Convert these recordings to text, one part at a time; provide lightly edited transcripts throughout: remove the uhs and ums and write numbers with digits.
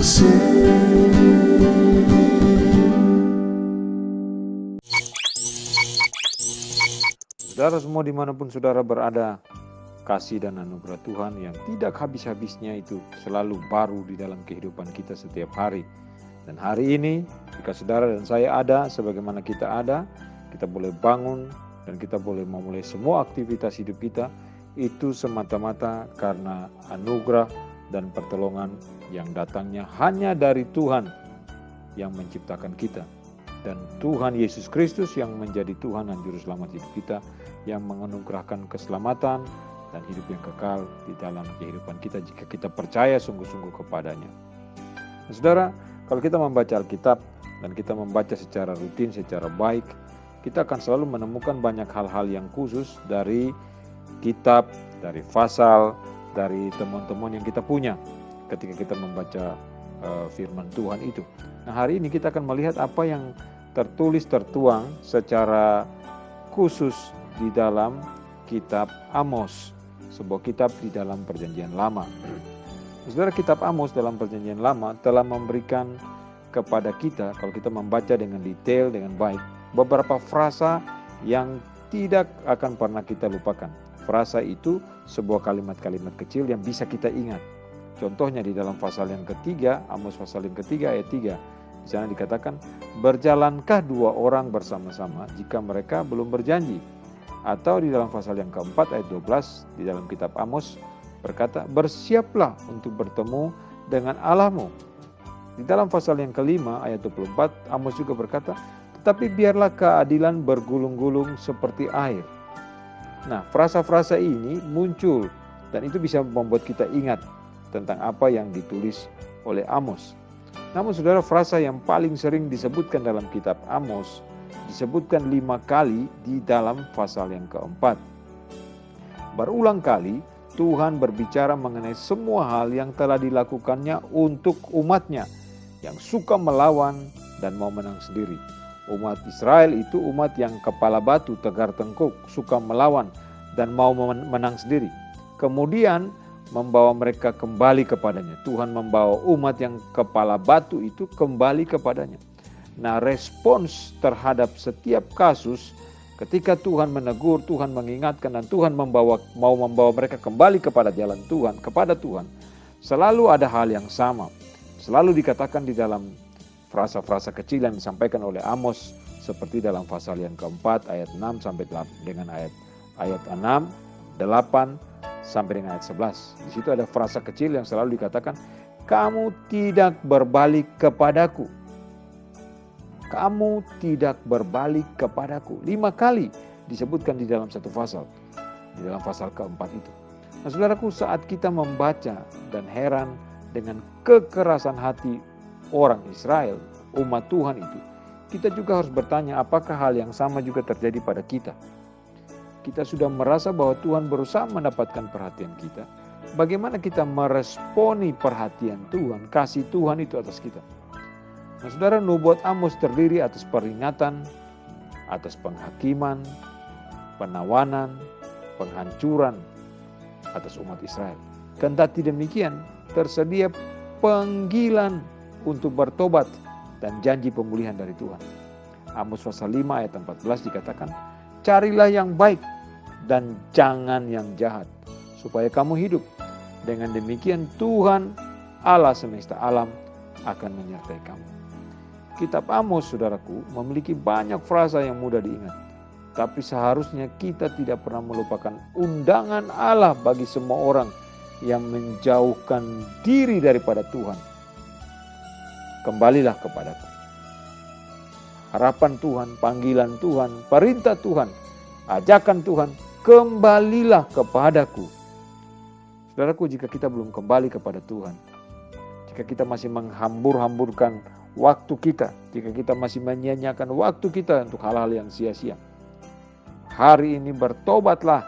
Saudara semua dimanapun saudara berada, kasih dan anugerah Tuhan yang tidak habis-habisnya itu selalu baru di dalam kehidupan kita setiap hari. Dan hari ini, jika saudara dan saya ada, sebagaimana kita ada, kita boleh bangun dan kita boleh memulai semua aktivitas hidup kita, itu semata-mata karena anugerah dan pertolongan yang datangnya hanya dari Tuhan yang menciptakan kita. Dan Tuhan Yesus Kristus yang menjadi Tuhan dan Juru Selamat hidup kita, yang menganugerahkan keselamatan dan hidup yang kekal di dalam kehidupan kita jika kita percaya sungguh-sungguh kepadanya. Nah, saudara, kalau kita membaca Alkitab dan kita membaca secara rutin, secara baik, kita akan selalu menemukan banyak hal-hal yang khusus dari kitab, dari pasal, dari teman-teman yang kita punya ketika kita membaca firman Tuhan itu. Nah, hari ini kita akan melihat apa yang tertuang secara khusus di dalam kitab Amos, sebuah kitab di dalam Perjanjian Lama. Saudara, kitab Amos dalam Perjanjian Lama telah memberikan kepada kita, kalau kita membaca dengan detail, dengan baik, beberapa frasa yang tidak akan pernah kita lupakan. Frasa itu sebuah kalimat-kalimat kecil yang bisa kita ingat. Contohnya di dalam pasal yang ketiga, Amos pasal yang ketiga ayat 3. Di sana dikatakan, berjalankah dua orang bersama-sama jika mereka belum berjanji? Atau di dalam pasal yang keempat ayat 12 di dalam kitab Amos berkata, bersiaplah untuk bertemu dengan Allahmu. Di dalam pasal yang kelima ayat 24 Amos juga berkata, tetapi biarlah keadilan bergulung-gulung seperti air. Nah, frasa-frasa ini muncul dan itu bisa membuat kita ingat tentang apa yang ditulis oleh Amos. Namun saudara, frasa yang paling sering disebutkan dalam kitab Amos disebutkan 5 kali di dalam pasal yang keempat. Berulang kali Tuhan berbicara mengenai semua hal yang telah dilakukannya untuk umatnya yang suka melawan dan mau menang sendiri. Umat Israel itu umat yang kepala batu, tegar tengkuk, suka melawan dan mau menang sendiri. Kemudian membawa mereka kembali kepadanya. Tuhan membawa umat yang kepala batu itu kembali kepadanya. Nah, respons terhadap setiap kasus ketika Tuhan menegur, Tuhan mengingatkan dan Tuhan mau membawa mereka kembali kepada jalan Tuhan, kepada Tuhan, selalu ada hal yang sama. Selalu dikatakan di dalam frasa-frasa kecil yang disampaikan oleh Amos, seperti dalam pasal yang keempat ayat 6 sampai dengan ayat 6, 8 sampai dengan ayat 11. Di situ ada frasa kecil yang selalu dikatakan, kamu tidak berbalik kepadaku. Kamu tidak berbalik kepadaku. 5 kali disebutkan di dalam satu pasal. Di dalam pasal keempat itu. Nah, saudaraku, saat kita membaca dan heran dengan kekerasan hati orang Israel, umat Tuhan itu, kita juga harus bertanya apakah hal yang sama juga terjadi pada kita. Kita sudah merasa bahwa Tuhan berusaha mendapatkan perhatian kita. Bagaimana kita meresponi perhatian Tuhan, kasih Tuhan itu atas kita. Nah, saudara, nubuat Amos terdiri atas peringatan, atas penghakiman, penawanan, penghancuran atas umat Israel. Kendati demikian, tersedia panggilan untuk bertobat dan janji pemulihan dari Tuhan. Amos pasal 5 ayat 14 dikatakan, carilah yang baik dan jangan yang jahat, supaya kamu hidup. Dengan demikian Tuhan Allah semesta alam akan menyertai kamu. Kitab Amos, saudaraku, memiliki banyak frasa yang mudah diingat. Tapi seharusnya kita tidak pernah melupakan undangan Allah bagi semua orang yang menjauhkan diri daripada Tuhan. Kembalilah kepadaku. Harapan Tuhan, panggilan Tuhan, perintah Tuhan, ajakan Tuhan, kembalilah kepadaku. Saudaraku, jika kita belum kembali kepada Tuhan, jika kita masih menghambur-hamburkan waktu kita, jika kita masih menyia-nyiakan waktu kita untuk hal-hal yang sia-sia, hari ini bertobatlah,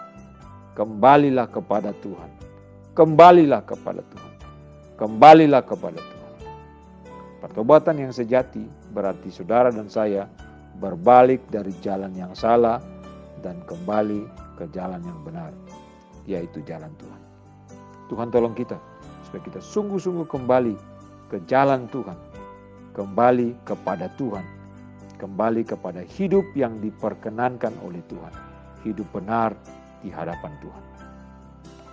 kembalilah kepada Tuhan. Kembalilah kepada Tuhan. Kembalilah kepada Tuhan. Pertobatan yang sejati berarti saudara dan saya berbalik dari jalan yang salah dan kembali ke jalan yang benar, yaitu jalan Tuhan. Tuhan tolong kita supaya kita sungguh-sungguh kembali ke jalan Tuhan, kembali kepada Tuhan, kembali kepada hidup yang diperkenankan oleh Tuhan, hidup benar di hadapan Tuhan.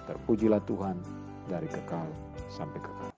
Terpujilah Tuhan dari kekal sampai kekal.